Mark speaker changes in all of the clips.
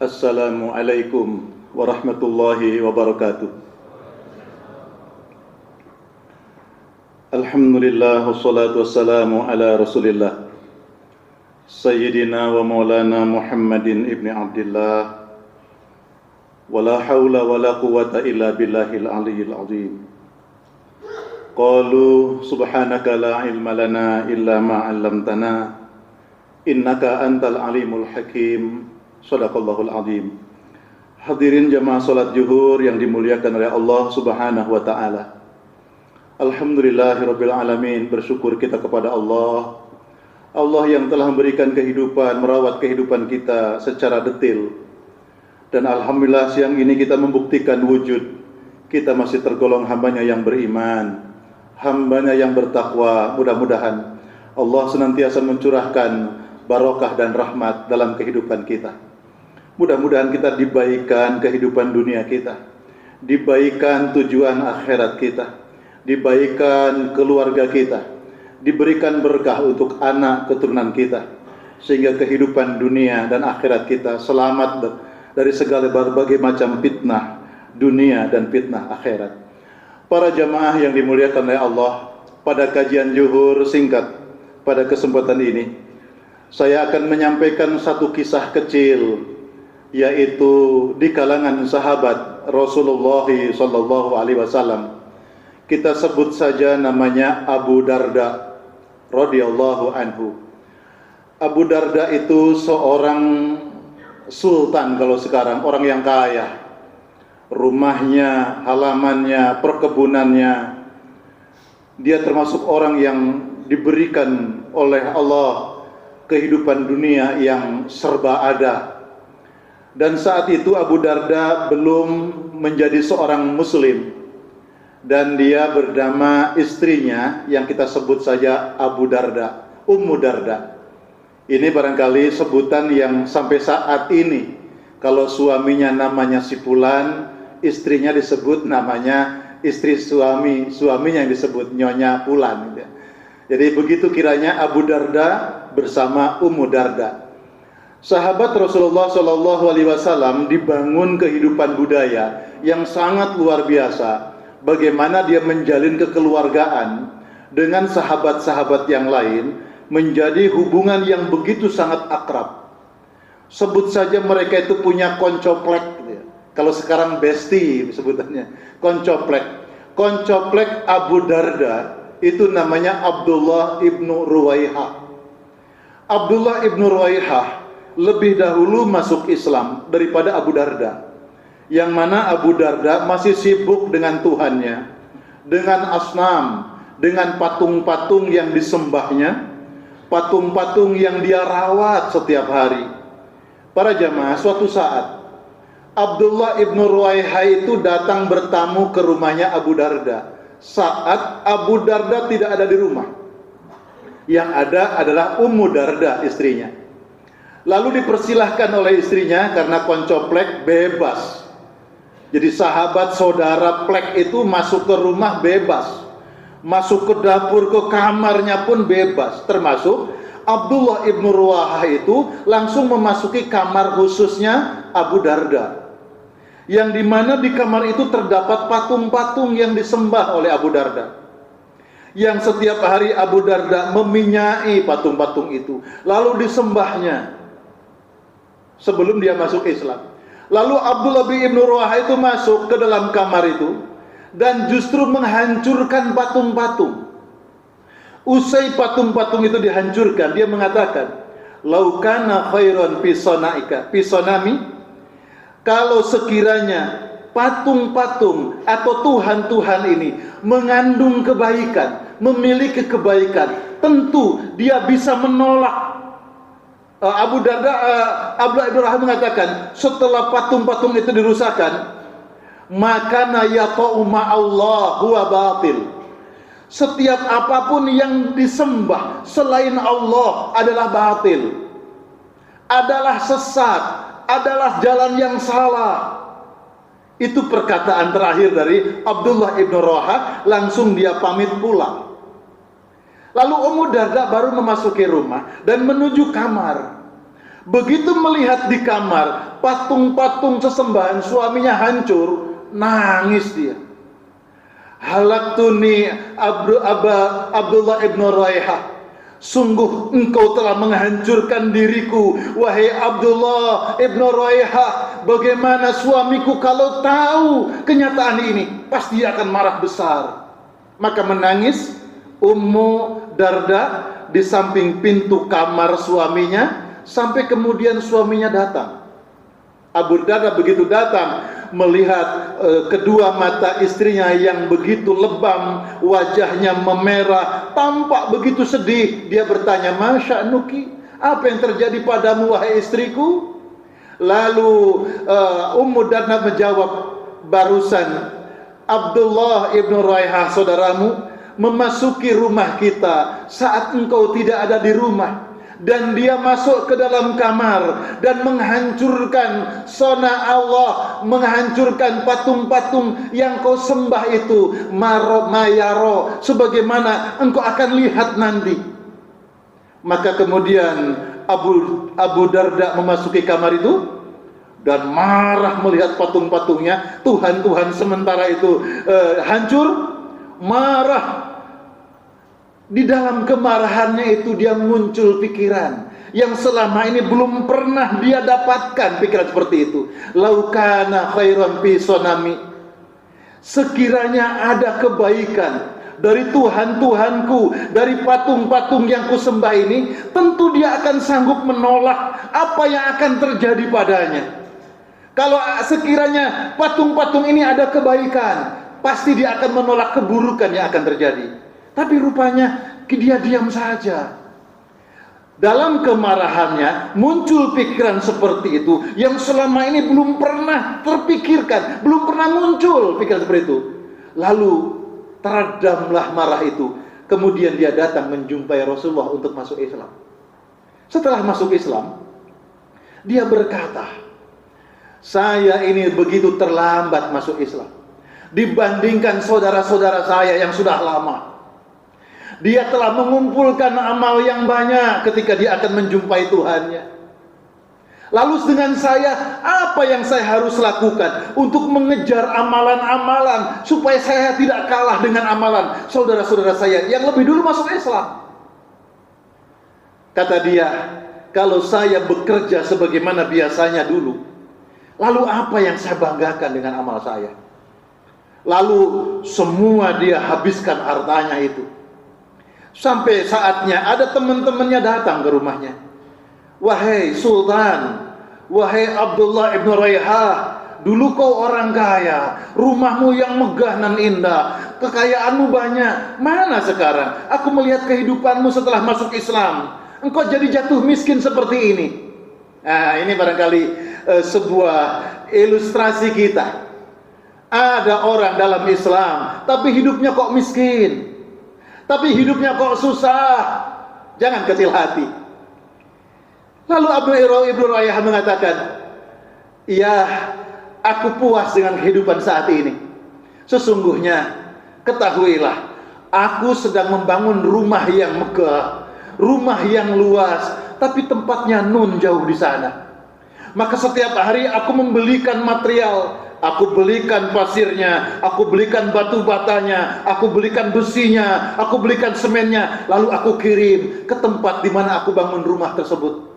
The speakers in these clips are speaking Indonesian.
Speaker 1: Assalamualaikum warahmatullahi wabarakatuh. Alhamdulillah wassalatu wassalamu ala Rasulillah Sayyidina wa maulana Muhammadin ibni Abdillah. Wala hawla wala quwwata illa billahil aliyyil azim. Qalu subhanaka la ilma lana illa ma 'allamtana innaka antal alimul hakim. Shadaqallahul azim. Hadirin jamaah salat zuhur yang dimuliakan oleh Allah Subhanahu wa taala. Alhamdulillahirabbil alamin, bersyukur kita kepada Allah. Allah yang telah memberikan kehidupan, merawat kehidupan kita secara detail. Dan alhamdulillah siang ini kita membuktikan wujud kita masih tergolong hambanya yang beriman, hambanya yang bertakwa. Mudah-mudahan Allah senantiasa mencurahkan barokah dan rahmat dalam kehidupan kita. Mudah-mudahan kita dibaikan kehidupan dunia kita, dibaikan tujuan akhirat kita, dibaikan keluarga kita, diberikan berkah untuk anak keturunan kita, sehingga kehidupan dunia dan akhirat kita selamat dari segala berbagai macam fitnah dunia dan fitnah akhirat. Para jamaah yang dimuliakan oleh Allah, pada kajian zuhur singkat pada kesempatan ini saya akan menyampaikan satu kisah kecil, yaitu di kalangan sahabat Rasulullah sallallahu alaihi wasallam. Kita sebut saja namanya Abu Darda radhiyallahu anhu. Abu Darda itu seorang sultan kalau sekarang, orang yang kaya. Rumahnya, halamannya, perkebunannya. Dia termasuk orang yang diberikan oleh Allah kehidupan dunia yang serba ada. Dan saat itu Abu Darda belum menjadi seorang muslim, dan dia bernama istrinya yang kita sebut saja Abu Darda, Ummu Darda. Ini barangkali sebutan yang sampai saat ini, kalau suaminya namanya si fulan, istrinya disebut namanya istri suami, suaminya yang disebut nyonya fulan. Jadi begitu kiranya Abu Darda bersama Ummu Darda. Sahabat Rasulullah Shallallahu Alaihi Wasallam dibangun kehidupan budaya yang sangat luar biasa. Bagaimana dia menjalin kekeluargaan dengan sahabat-sahabat yang lain, menjadi hubungan yang begitu sangat akrab. Sebut saja mereka itu punya koncoplek, gitu ya. Kalau sekarang bestie sebutannya, koncoplek. Koncoplek Abu Darda itu namanya Abdullah ibnu Ruwaihah. Abdullah ibnu Ruwaihah lebih dahulu masuk Islam daripada Abu Darda, yang mana Abu Darda masih sibuk dengan Tuhannya, dengan asnam, dengan patung-patung yang disembahnya, patung-patung yang dia rawat setiap hari. Para jamaah, suatu saat Abdullah ibnu Ruwaihah itu datang bertamu ke rumahnya Abu Darda saat Abu Darda tidak ada di rumah. Yang ada adalah Ummu Darda, istrinya. Lalu dipersilahkan oleh istrinya, karena koncoplek bebas. Jadi sahabat saudara plek itu masuk ke rumah bebas, masuk ke dapur, ke kamarnya pun bebas. Termasuk Abdullah ibnu Ruwaihah itu langsung memasuki kamar khususnya Abu Darda, yang dimana di kamar itu terdapat patung-patung yang disembah oleh Abu Darda, yang setiap hari Abu Darda meminyai patung-patung itu, lalu disembahnya sebelum dia masuk Islam. Lalu Abdullah bin Ruwaihah itu masuk ke dalam kamar itu dan justru menghancurkan patung-patung. Usai patung-patung itu dihancurkan, dia mengatakan, "Laukana khairan pisonami, kalau sekiranya patung-patung atau Tuhan-Tuhan ini mengandung kebaikan, memiliki kebaikan, tentu dia bisa menolak." Abu Darda, Abdullah ibn Ruwaihah mengatakan, setelah patung-patung itu dirusakkan, maka nayata'u ma'allah huwa batil. Setiap apapun yang disembah selain Allah adalah batil, adalah sesat, adalah jalan yang salah. Itu perkataan terakhir dari Abdullah ibn Ruwaihah. Langsung dia pamit pulang. Lalu Ummu Darda baru memasuki rumah dan menuju kamar. Begitu melihat di kamar patung-patung sesembahan suaminya hancur, nangis dia. Halaktuni Abdullah ibn Raihah, sungguh engkau telah menghancurkan diriku, wahai Abdullah ibn Raihah. Bagaimana suamiku kalau tahu kenyataan ini? Pasti akan marah besar. Maka menangis Ummu Darda di samping pintu kamar suaminya, sampai kemudian suaminya datang. Abu Darda begitu datang, melihat kedua mata istrinya yang begitu lebam, wajahnya memerah, tampak begitu sedih. Dia bertanya, "Masya Nuki, apa yang terjadi padamu wahai istriku?" Lalu Ummu Darda menjawab, "Barusan Abdullah ibn Raihah saudaramu memasuki rumah kita saat engkau tidak ada di rumah, dan dia masuk ke dalam kamar dan menghancurkan sona Allah, menghancurkan patung-patung yang kau sembah itu, mayaro, sebagaimana engkau akan lihat nanti." Maka kemudian Abu Darda memasuki kamar itu dan marah melihat patung-patungnya, Tuhan-Tuhan sementara itu hancur, marah. Di dalam kemarahannya itu dia muncul pikiran yang selama ini belum pernah dia dapatkan, pikiran seperti itu. Laukana khairan fi sonami, sekiranya ada kebaikan dari Tuhan-Tuhanku, dari patung-patung yang kusembah ini, tentu dia akan sanggup menolak apa yang akan terjadi padanya. Kalau sekiranya patung-patung ini ada kebaikan, pasti dia akan menolak keburukan yang akan terjadi. Tapi rupanya dia diam saja. Dalam kemarahannya muncul pikiran seperti itu yang selama ini belum pernah terpikirkan, belum pernah muncul pikiran seperti itu. Lalu teredamlah marah itu. Kemudian dia datang menjumpai Rasulullah untuk masuk Islam. Setelah masuk Islam, dia berkata, "Saya ini begitu terlambat masuk Islam dibandingkan saudara-saudara saya yang sudah lama. Dia telah mengumpulkan amal yang banyak ketika dia akan menjumpai Tuhannya. Lalu dengan saya, apa yang saya harus lakukan untuk mengejar amalan-amalan supaya saya tidak kalah dengan amalan saudara-saudara saya yang lebih dulu masuk Islam?" Kata dia, "Kalau saya bekerja sebagaimana biasanya dulu, lalu apa yang saya banggakan dengan amal saya?" Lalu semua dia habiskan hartanya itu. Sampai saatnya ada teman-temannya datang ke rumahnya. "Wahai Sultan, wahai Abdullah ibn Raihah, dulu kau orang kaya, rumahmu yang megah dan indah, kekayaanmu banyak. Mana sekarang? Aku melihat kehidupanmu setelah masuk Islam. Engkau jadi jatuh miskin seperti ini." Nah, ini barangkali sebuah ilustrasi kita. Ada orang dalam Islam, tapi hidupnya kok miskin, tapi hidupnya kok susah. Jangan kecil hati. Lalu Abdullah ibn Raihah mengatakan, "Ya, aku puas dengan kehidupan saat ini. Sesungguhnya, ketahuilah, aku sedang membangun rumah yang megah, rumah yang luas, tapi tempatnya nun jauh di sana. Maka setiap hari aku membelikan material, aku belikan pasirnya, aku belikan batu batanya, aku belikan besinya, aku belikan semennya, lalu aku kirim ke tempat di mana aku bangun rumah tersebut.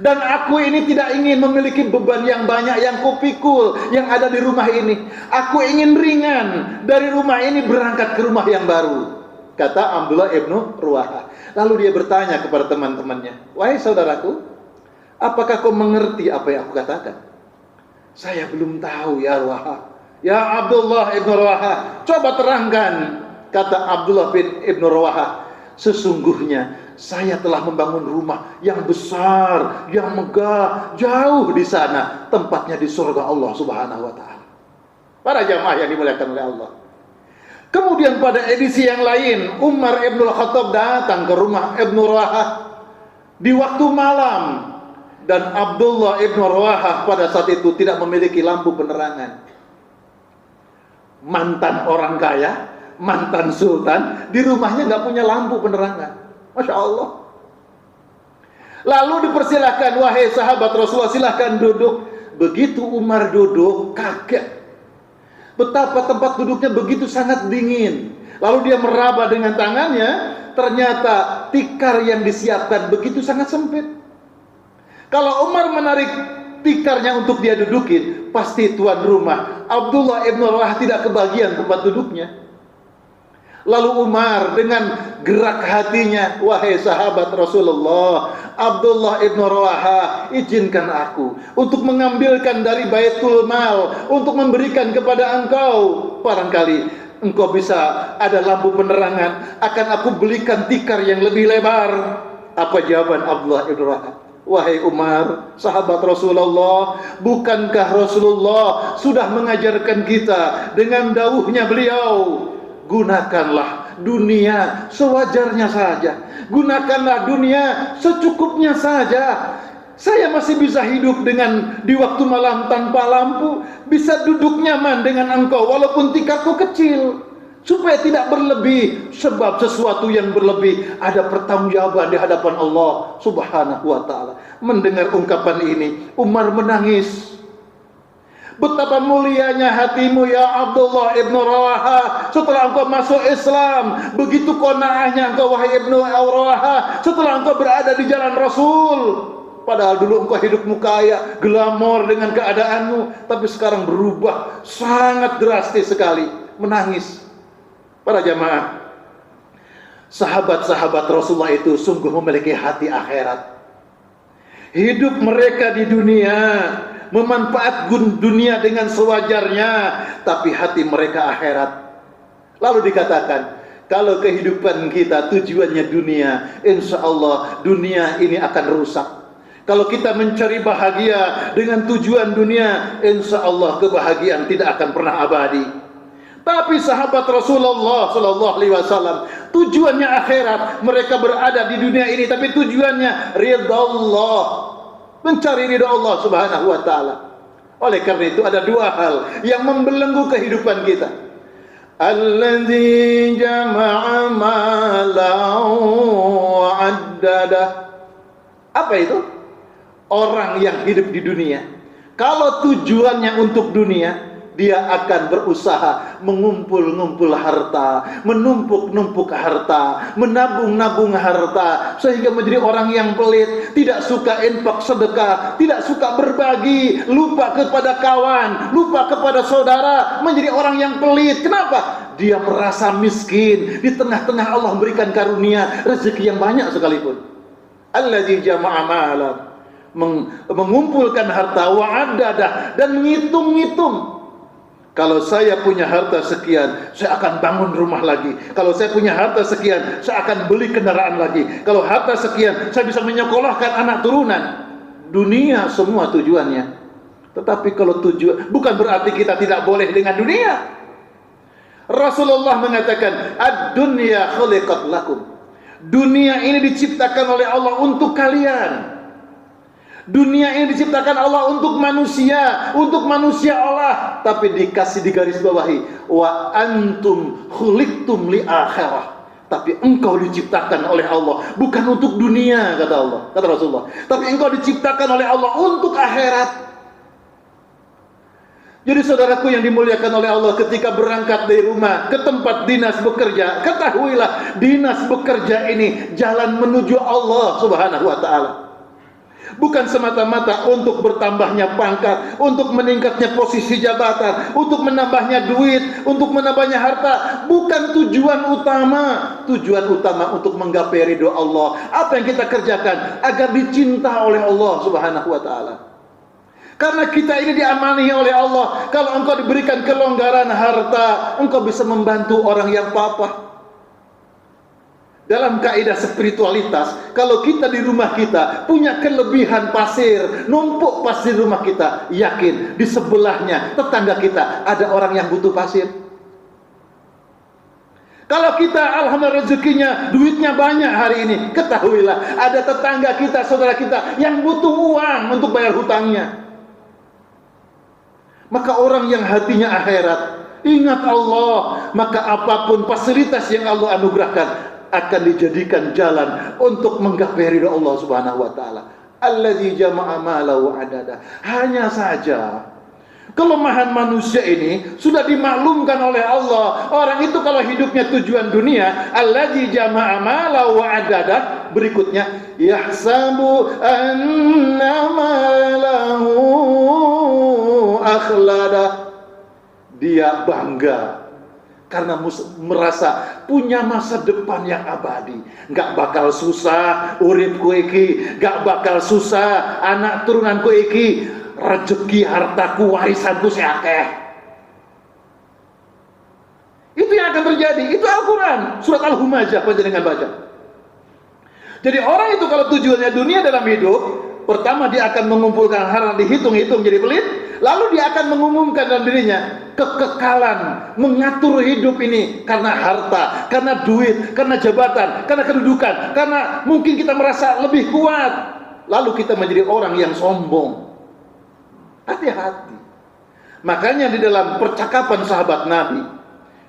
Speaker 1: Dan aku ini tidak ingin memiliki beban yang banyak yang kupikul yang ada di rumah ini. Aku ingin ringan dari rumah ini berangkat ke rumah yang baru," kata Abdullah ibnu Raihah. Lalu dia bertanya kepada teman-temannya, "Wahai saudaraku, apakah kau mengerti apa yang aku katakan?" "Saya belum tahu ya Raihah." "Ya Abdullah ibn Raihah, coba terangkan," kata Abdullah ibn Raihah. "Sesungguhnya saya telah membangun rumah yang besar, yang megah, jauh di sana, tempatnya di surga Allah Subhanahu wa taala." Para jamaah yang dimuliakan oleh Allah. Kemudian pada edisi yang lain, Umar ibn Khattab datang ke rumah Ibn Raihah di waktu malam. Dan Abdullah ibn Raihah pada saat itu tidak memiliki lampu penerangan. Mantan orang kaya, mantan sultan, di rumahnya nggak punya lampu penerangan. Masya Allah. Lalu dipersilahkan, wahai sahabat Rasulullah, silahkan duduk. Begitu Umar duduk, kaget. Betapa tempat duduknya begitu sangat dingin. Lalu dia meraba dengan tangannya, ternyata tikar yang disiapkan begitu sangat sempit. Kalau Umar menarik tikarnya untuk dia dudukin, pasti tuan rumah Abdullah ibn Rawahah tidak kebagian tempat duduknya. Lalu Umar dengan gerak hatinya, wahai sahabat Rasulullah, Abdullah ibn Rawahah, izinkan aku untuk mengambilkan dari Baitul Mal untuk memberikan kepada engkau. Barangkali engkau bisa ada lampu penerangan, akan aku belikan tikar yang lebih lebar. Apa jawaban Abdullah ibn Rawahah? Wahai Umar, sahabat Rasulullah, bukankah Rasulullah sudah mengajarkan kita dengan dawuhnya beliau, gunakanlah dunia sewajarnya saja, gunakanlah dunia secukupnya saja. Saya masih bisa hidup dengan di waktu malam tanpa lampu, bisa duduk nyaman dengan engkau walaupun tikarku kecil, supaya tidak berlebih, sebab sesuatu yang berlebih ada pertanggungjawaban di hadapan Allah Subhanahu wa ta'ala. Mendengar ungkapan ini, Umar menangis. Betapa mulianya hatimu ya Abdullah ibn Rawahah setelah engkau masuk Islam. Begitu qanaahnya engkau wahai ibn Rawahah setelah engkau berada di jalan Rasul. Padahal dulu engkau hidupmu kaya, glamor dengan keadaanmu, tapi sekarang berubah sangat drastis sekali. Menangis. Para jamaah, sahabat-sahabat Rasulullah itu sungguh memiliki hati akhirat. Hidup mereka di dunia, memanfaatkan dunia dengan sewajarnya, tapi hati mereka akhirat. Lalu dikatakan, kalau kehidupan kita tujuannya dunia, insya Allah dunia ini akan rusak. Kalau kita mencari bahagia dengan tujuan dunia, insya Allah kebahagiaan tidak akan pernah abadi. Tapi sahabat Rasulullah Sallallahu Alaihi Wasallam tujuannya akhirat. Mereka berada di dunia ini, tapi tujuannya ridha Allah, mencari ridha Allah Subhanahu Wa Taala. Oleh karena itu ada dua hal yang membelenggu kehidupan kita. Alladzi jama'a malan wa 'addada. Apa itu? Orang yang hidup di dunia, kalau tujuannya untuk dunia, dia akan berusaha mengumpul-ngumpul harta, menumpuk-numpuk harta, menabung-nabung harta, sehingga menjadi orang yang pelit, tidak suka infak sedekah, tidak suka berbagi, lupa kepada kawan, lupa kepada saudara, menjadi orang yang pelit. Kenapa? Dia merasa miskin, di tengah-tengah Allah memberikan karunia, rezeki yang banyak sekalipun. Allazi jama'a malan, mengumpulkan harta, wa'adadah, dan menghitung-ngitung. Kalau saya punya harta sekian, saya akan bangun rumah lagi. Kalau saya punya harta sekian, saya akan beli kendaraan lagi. Kalau harta sekian, saya bisa menyekolahkan anak turunan. Dunia semua tujuannya. Tetapi kalau tujuan, bukan berarti kita tidak boleh dengan dunia. Rasulullah mengatakan, ad-dunya khuliqat lakum. Dunia ini diciptakan oleh Allah untuk kalian. Dunia ini diciptakan Allah untuk manusia Allah, tapi dikasih di garis bawahi, wa antum khuliqtum li akhirah. Tapi engkau diciptakan oleh Allah bukan untuk dunia, kata Allah, kata Rasulullah. Tapi engkau diciptakan oleh Allah untuk akhirat. Jadi saudaraku yang dimuliakan oleh Allah, ketika berangkat dari rumah ke tempat dinas bekerja, ketahuilah dinas bekerja ini jalan menuju Allah Subhanahu wa ta'ala. Bukan semata-mata untuk bertambahnya pangkat, untuk meningkatnya posisi jabatan, untuk menambahnya duit, untuk menambahnya harta. Bukan tujuan utama. Tujuan utama untuk menggapai ridho Allah. Apa yang kita kerjakan agar dicinta oleh Allah Subhanahu wa ta'ala. Karena kita ini diamani oleh Allah. Kalau engkau diberikan kelonggaran harta, engkau bisa membantu orang yang papa. Dalam kaidah spiritualitas, kalau kita di rumah kita punya kelebihan pasir, numpuk pasir rumah kita, yakin di sebelahnya tetangga kita ada orang yang butuh pasir. Kalau kita alhamdulillah rezekinya, duitnya banyak hari ini, ketahuilah ada tetangga kita, saudara kita yang butuh uang untuk bayar hutangnya. Maka orang yang hatinya akhirat, ingat Allah, maka apapun fasilitas yang Allah anugerahkan akan dijadikan jalan untuk menggapai ridha Allah Subhanahu wa taala. Allazi jama'a malahu adada. Hanya saja kelemahan manusia ini sudah dimaklumkan oleh Allah. Orang itu kalau hidupnya tujuan dunia, allazi jama'a malahu adada, berikutnya yahsabu anna malahu akhlada. Dia bangga karena merasa punya masa depan yang abadi. Gak bakal susah uripku iki, gak bakal susah anak turunanku iki, rezeki hartaku warisanku seakeh. Itu yang akan terjadi. Itu Al-Quran surat Al-Humazah, panjenengan baca. Jadi orang itu kalau tujuannya dunia dalam hidup, pertama dia akan mengumpulkan harta, dihitung-hitung jadi pelit. Lalu dia akan mengumumkan dalam dirinya kekekalan, mengatur hidup ini karena harta, karena duit, karena jabatan, karena kedudukan, karena mungkin kita merasa lebih kuat. Lalu kita menjadi orang yang sombong. Hati-hati. Makanya di dalam percakapan sahabat Nabi,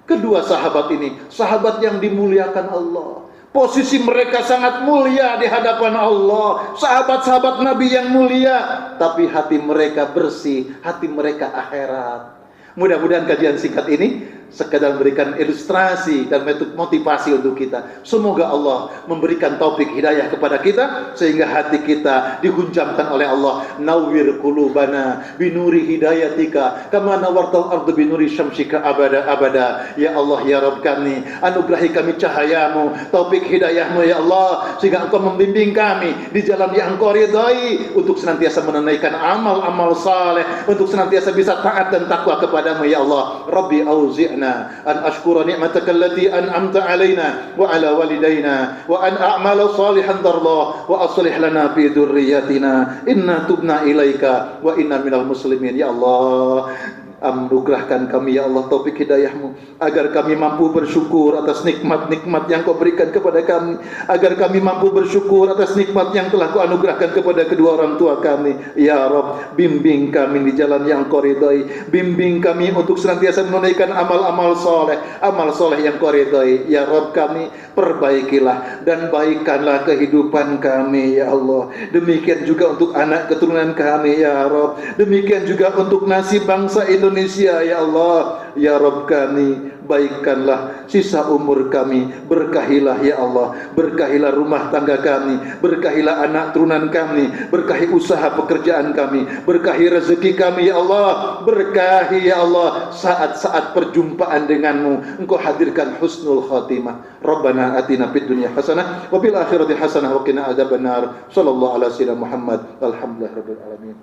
Speaker 1: kedua sahabat ini, sahabat yang dimuliakan Allah. Posisi mereka sangat mulia di hadapan Allah. Sahabat-sahabat Nabi yang mulia, tapi hati mereka bersih, hati mereka akhirat. Mudah-mudahan kajian singkat ini sekedar memberikan ilustrasi dan motivasi untuk kita. Semoga Allah memberikan taufik hidayah kepada kita sehingga hati kita dihunjamkan oleh Allah. Nawwir qulubana binuri hidayatika kama nawartal ardu binuri syamsika abada. Ya Allah, ya Rabb kami, anugerahi kami cahayamu, taufik hidayahmu ya Allah, sehingga Engkau membimbing kami di jalan yang Engkau ridai untuk senantiasa menunaikan amal-amal saleh, untuk senantiasa bisa taat dan takwa kepadamu ya Allah. Rabbi auzi'na an ashkura ni'mataka allati an'amta alaina wa ala walidayna wa an a'mala salihan darlah wa aslih lana fi dhurriyyatina inna tubna ilaika wa inna minal muslimin. Ya Allah, anugerahkan kami ya Allah taufik hidayahmu agar kami mampu bersyukur atas nikmat-nikmat yang Kau berikan kepada kami, agar kami mampu bersyukur atas nikmat yang telah Kau anugerahkan kepada kedua orang tua kami. Ya Rabb, bimbing kami di jalan yang Kau ridai, bimbing kami untuk senantiasa menunaikan amal-amal soleh, amal soleh yang Kau ridai. Ya Rabb kami, perbaikilah dan baikkanlah kehidupan kami ya Allah. Demikian juga untuk anak keturunan kami ya Rabb, demikian juga untuk nasib bangsa Indonesia ya Allah. Ya Rabb kami, baikkanlah sisa umur kami, berkahilah ya Allah, berkahilah rumah tangga kami, berkahilah anak turunan kami, berkahi usaha pekerjaan kami, berkahi rezeki kami ya Allah, berkahi ya Allah saat-saat perjumpaan denganmu. Engkau hadirkan husnul khatimah. Rabbana atina fid dunya hasanah wa fil akhirati hasanah wa qina adzabannar. Sallallahu ala sayyidina Muhammad. Alhamdulillahirabbil alamin.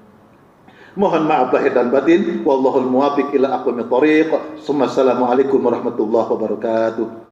Speaker 1: Mohon maaf lahir dan batin. Wallahul muwaffiq ila aqwamit thoriq. Assalamualaikum warahmatullahi wabarakatuh.